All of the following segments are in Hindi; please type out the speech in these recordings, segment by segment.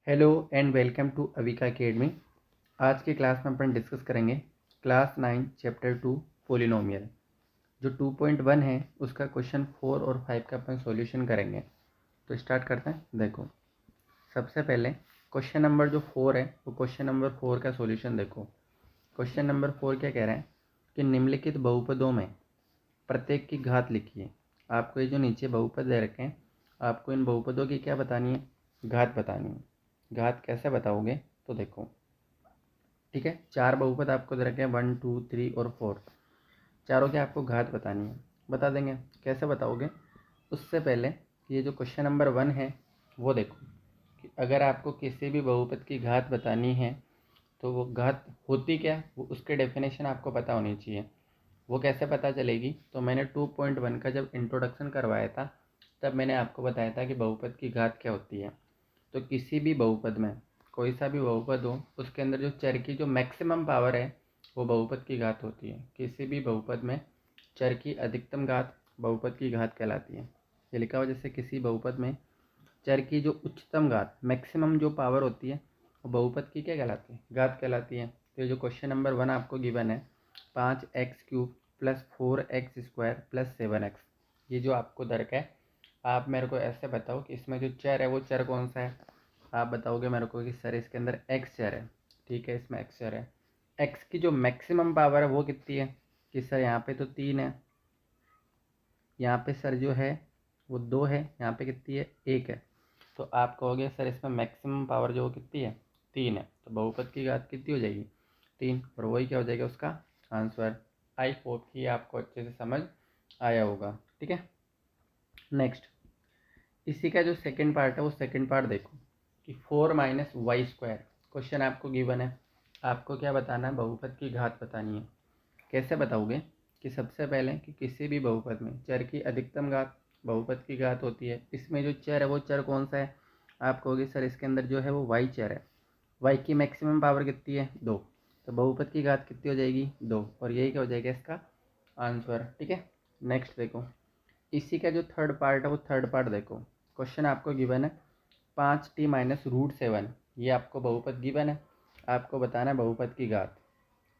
Hello and welcome to Avika academy. आज की क्लास में अपन डिस्कस करेंगे क्लास 9 चैप्टर 2 पोलिनोमियल। जो 2.1 है उसका क्वेश्चन 4 और 5 का अपन सॉल्यूशन करेंगे। तो स्टार्ट करते हैं। देखो, सबसे पहले क्वेश्चन नंबर जो 4 है वो क्वेश्चन नंबर 4 का सॉल्यूशन देखो। क्वेश्चन नंबर 4 क्या कह रहा है कि निम्नलिखित बहुपदों में प्रत्येक की घात लिखिए। आपको ये जो नीचे बहुपद दे रखे हैं, आपको इन बहुपदों की क्या बतानी है? घात बतानी है। घात कैसे बताओगे? तो देखो, ठीक है, 4 बहुपद आपको दे रखे हैं 1 2 3 और 4। चारों की आपको घात बतानी है। बता देंगे। कैसे बताओगे? उससे पहले ये जो क्वेश्चन नंबर 1 है वो देखो कि अगर आपको किसी भी बहुपद की घात बतानी है तो वो घात होती क्या, वो उसके डेफिनेशन आपको पता होनी चाहिए। वो कैसे पता चलेगी? तो मैंने 2.1 का जब इंट्रोडक्शन करवाया था तब मैंने आपको बताया था कि बहुपद की घात क्या होती है। तो किसी भी बहुपद में कोई सा भी बहुपद हो, उसके अंदर जो चर की जो मैक्सिमम पावर है वो बहुपद की घात होती है। किसी भी बहुपद में चर की अधिकतम घात बहुपद की घात कहलाती है। ये लिखा हो, जैसे किसी बहुपद में चर की जो उच्चतम घात मैक्सिमम जो पावर होती है वो बहुपद की क्या कहलाती है? घात कहलाती है। तो ये जो क्वेश्चन नंबर 1 आपको गिवन है 5x³ + 4x² + 7x, ये जो आपको दर्क है, आप मेरे को ऐसे बताओ कि इसमें जो चर है वो चर कौन सा है। आप बताओगे मेरे को कि सर इसके अंदर x चर है। ठीक है, इसमें x चर है। x की जो मैक्सिमम पावर है वो कितनी है? कि सर यहाँ पे तो 3 है, यहाँ पे सर जो है वो 2 है, यहाँ पे कितनी है? 1 है। तो आप कहोगे सर इसमें मैक्सिमम पावर जो कितनी है? 3 है। तो बहुपद की घात कितनी हो जाएगी? 3। और वही क्या हो जाएगा उसका आंसर। आई होप कि आपको अच्छे से समझ आया होगा। ठीक है, नेक्स्ट इसी का जो सेकंड पार्ट है वो सेकंड पार्ट देखो कि 4 - y²। क्वेश्चन आपको गिवन है, आपको क्या बताना है? बहुपद की घात बतानी है। कैसे बताओगे? कि सबसे पहले कि किसी भी बहुपद में चर की अधिकतम घात बहुपद की घात होती है। इसमें जो चर है वो चर कौन सा है? आप कहोगे सर इसके अंदर जो है वो y चर है। y की मैक्सिमम पावर कितनी है? 2। तो बहुपद की घात कितनी हो जाएगी? 2। और यही क्या हो जाएगा इसका आंसर। ठीक है, नेक्स्ट देखो, इसी का जो थर्ड पार्ट है वो थर्ड पार्ट देखो। क्वेश्चन आपको गिवन है 5t - √7। ये आपको बहुपद गिवन है, आपको बताना है बहुपद की घात।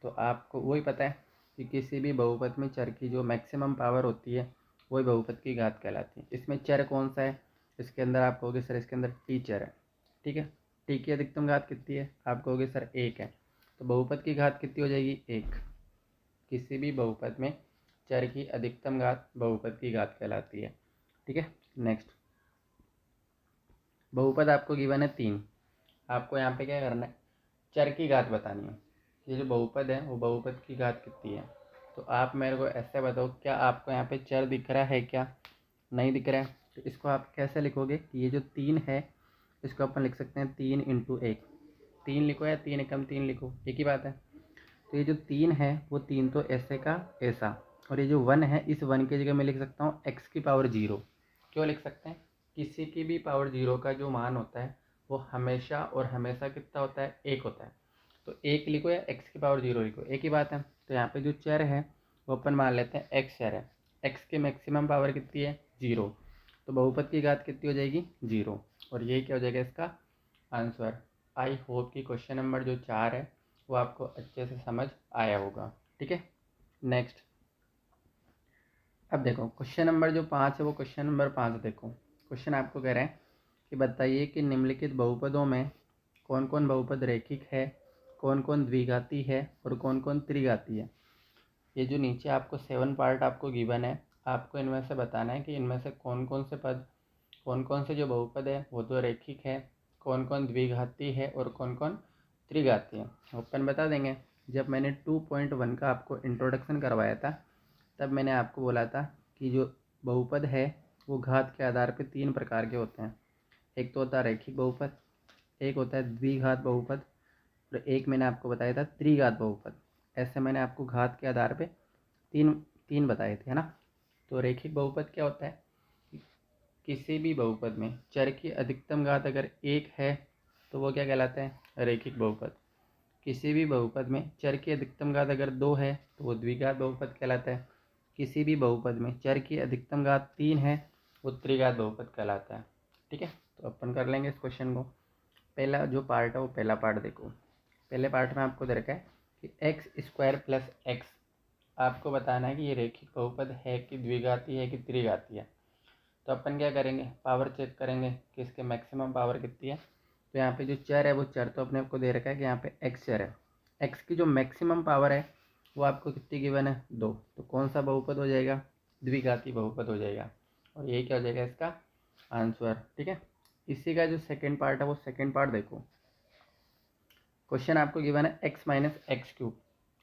तो आपको वही पता है कि किसी भी बहुपद में चर की जो मैक्सिमम पावर होती है वही बहुपद की घात कहलाती है। इसमें चर कौन सा है? इसके अंदर आप कहोगे सर इसके अंदर टी चर है। ठीक है, टी की अधिकतम घात कितनी है? आप कहोगे सर 1 है। तो बहुपद की घात कितनी हो जाएगी? 1। किसी भी बहुपद में चर की अधिकतम घात बहुपद की घात कहलाती है। ठीक है, नेक्स्ट बहुपद आपको गिवन है 3। आपको यहाँ पे क्या करना है? चर की घात बतानी है। ये जो बहुपद है वो बहुपद की घात कितनी है? तो आप मेरे को ऐसे बताओ, क्या आपको यहाँ पे चर दिख रहा है? क्या नहीं दिख रहा है? तो इसको आप कैसे लिखोगे कि ये जो 3 है इसको अपन लिख सकते हैं 3 × 1। 3 लिखो या 3 एकम 3 लिखो, एक ही बात है। तो ये जो 3 है वो 3 तो ऐसे का ऐसा, और ये जो 1 है इस 1 की जगह मैं लिख सकता हूँ x⁻0। क्यों लिख सकते हैं? किसी की भी पावर 0 का जो मान होता है वो हमेशा और हमेशा कितना होता है? 1 होता है। तो 1 लिखो या x⁻0 लिखो, एक ही बात है। तो यहाँ पे जो चर है वो अपन मान लेते हैं x चर है। x की मैक्सिमम पावर कितनी है? 0। तो बहुपद की घात कितनी हो जाएगी? 0। और यही क्या हो जाएगा इसका आंसर। आई होप कि क्वेश्चन नंबर जो 4 है वो आपको अच्छे से समझ आया होगा। ठीक है, नेक्स्ट अब देखो क्वेश्चन नंबर जो 5 है वो क्वेश्चन नंबर 5 देखो। क्वेश्चन आपको कह रहे हैं कि बताइए कि निम्नलिखित बहुपदों में कौन कौन बहुपद रैखिक है, कौन कौन द्विघाती है और कौन कौन त्रिघाती है। ये जो नीचे आपको 7 पार्ट आपको गिवन है, आपको इनमें से बताना है कि इनमें से कौन कौन से पद, कौन कौन से जो बहुपद है वो तो रैखिक है, कौन कौन द्विघाती है और कौन कौन त्रिघाती है। अपन बता देंगे। जब मैंने 2.1 का आपको इंट्रोडक्शन करवाया था तब मैंने आपको बोला था कि जो बहुपद है वो घात के आधार पे 3 प्रकार के होते हैं। एक तो होता है रैखिक बहुपद, एक होता है द्विघात बहुपद, और एक मैंने आपको बताया था त्रिघात बहुपद। ऐसे मैंने आपको घात के आधार पे तीन तीन बताए थे, है ना। तो रैखिक बहुपद क्या होता है? किसी भी बहुपद में चर की अधिकतम घात अगर 1 है तो वो क्या कहलाता है? रैखिक बहुपद। किसी भी बहुपद में चर की अधिकतम घात अगर 2 है तो वो द्विघात बहुपद कहलाता है। किसी भी बहुपद में चर की अधिकतम घात 3 है वो त्रिघात बहुपद कहलाता है। ठीक है, तो अपन कर लेंगे इस क्वेश्चन को। पहला जो पार्ट है वो पहला पार्ट देखो। पहले पार्ट में आपको दे रखा है कि एक्स स्क्वायर प्लस एक्स, आपको बताना है कि ये रेखिक बहुपद है कि द्विघाती है कि त्रिघाती है। तो अपन क्या करेंगे, पावर चेक करेंगे कि इसके मैक्सिमम पावर कितनी है। तो यहाँ पे जो चर है वो चर तो अपने आपको दे रखा है कि यहाँ पे एक्स चर है, एक्स की जो मैक्सिमम पावर है वो आपको कितनी गिवन है 2। तो कौन सा बहुपद हो जाएगा, द्विघाती बहुपद हो जाएगा, और यही क्या हो जाएगा इसका आंसर। ठीक है, इसी का जो सेकेंड पार्ट है वो सेकेंड पार्ट देखो। क्वेश्चन आपको गिवन है एक्स माइनस एक्स क्यूब,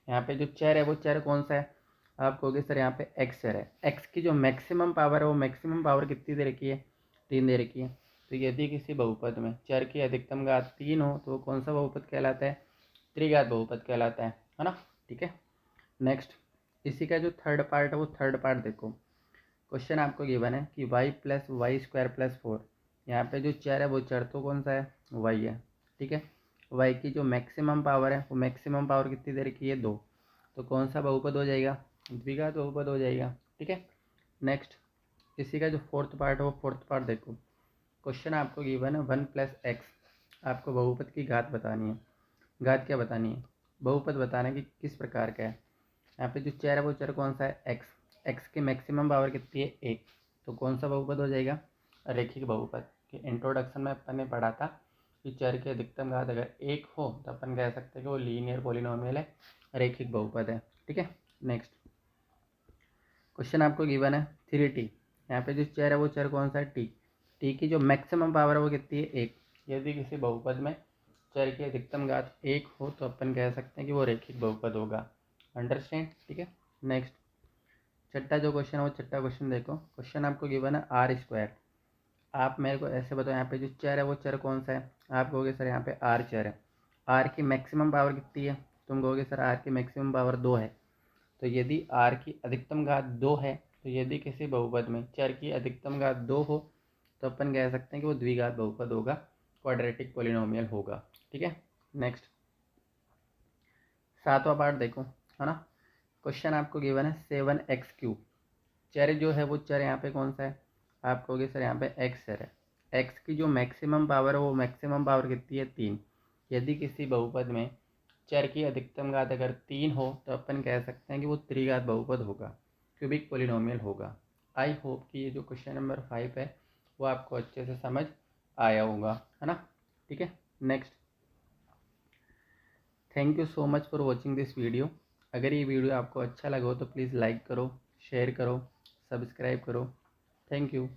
यहाँ पे जो चर है वो चर कौन सा है, आप कहोगे सर यहाँ पे एक्स चर है, एक्स की जो मैक्सिमम पावर है वो मैक्सिमम पावर कितनी दे रखी है 3 दे रखी है। तो यदि किसी बहुपद में चर की अधिकतम घात 3 हो तो वो कौन सा बहुपद कहलाता है, त्रिघात बहुपद कहलाता है ना। ठीक है, नेक्स्ट इसी का जो थर्ड पार्ट है वो थर्ड पार्ट देखो। क्वेश्चन आपको गिवन है कि y plus y square plus 4, यहाँ पे जो चर है वो चर तो कौन सा है y है। ठीक है, y की जो मैक्सिमम पावर है वो मैक्सिमम पावर कितनी दे रखी है 2। तो कौन सा बहुपद हो जाएगा, द्विघात बहुपद हो जाएगा। ठीक है, नेक्स्ट इसी का जो फोर्थ पार्ट है वो फोर्थ पार्ट देखो। क्वेश्चन आपको गिवन है 1 प्लस एक्स, आपको बहुपद की घात बतानी है। घात क्या बतानी है, बहुपद बताना है कि किस प्रकार का है। यहाँ पे जो चर है वो चर कौन सा है एक्स, एक्स की मैक्सिमम पावर कितनी है 1। तो कौन सा बहुपद हो जाएगा, रैखिक बहुपद। कि इंट्रोडक्शन में अपन ने पढ़ा था कि चर की अधिकतम घात अगर 1 हो तो अपन कह सकते हैं कि वो लीनियर पॉलिनोमियल है, रैखिक बहुपद है। ठीक है, नेक्स्ट क्वेश्चन आपको गिवन है 3t, यहाँ पे जो चर है वो चर कौन सा है टी, टी की जो मैक्सिमम पावर है वो कितनी है 1। यदि किसी बहुपद में चर की अधिकतम घात 1 हो तो अपन कह सकते हैं कि वो रैखिक बहुपद होगा। अंडरस्टैंड। ठीक है, नेक्स्ट छठा जो क्वेश्चन है वो छठा क्वेश्चन देखो। क्वेश्चन आपको गिवन है आर स्क्वायर, आप मेरे को ऐसे बताओ यहाँ पे जो चर है वो चर कौन सा है, आप कहोगे सर यहाँ पे आर चर है, आर की मैक्सिमम पावर कितनी है, तुम कहोगे सर आर की मैक्सिमम पावर 2 है। तो यदि आर की अधिकतम घात 2 है तो यदि किसी बहुपद में चर की अधिकतम घात 2 हो तो अपन कह सकते हैं कि वो द्विघात बहुपद होगा, क्वाड्रेटिक पॉलिनोमियल होगा। ठीक है, नेक्स्ट सातवां पार्ट देखो, है ना। क्वेश्चन आपको गिवन है 7x क्यूब, चर जो है वो चर यहाँ पे कौन सा है, आप कहोगे सर यहाँ पे एक्स चर है, एक्स की जो मैक्सिमम पावर है वो मैक्सिमम पावर कितनी है 3। यदि किसी बहुपद में चर की अधिकतम घात अगर 3 हो तो अपन कह सकते हैं कि वो त्रिघात बहुपद होगा, क्यूबिक पॉलिनोमियल होगा। आई होप कि ये जो क्वेश्चन नंबर 5 है वो आपको अच्छे से समझ आया होगा, है ना। ठीक है, next thank you so much for watching this video. अगर ये वीडियो आपको अच्छा लगा हो तो प्लीज़ लाइक करो, शेयर करो, सब्सक्राइब करो। Thank you.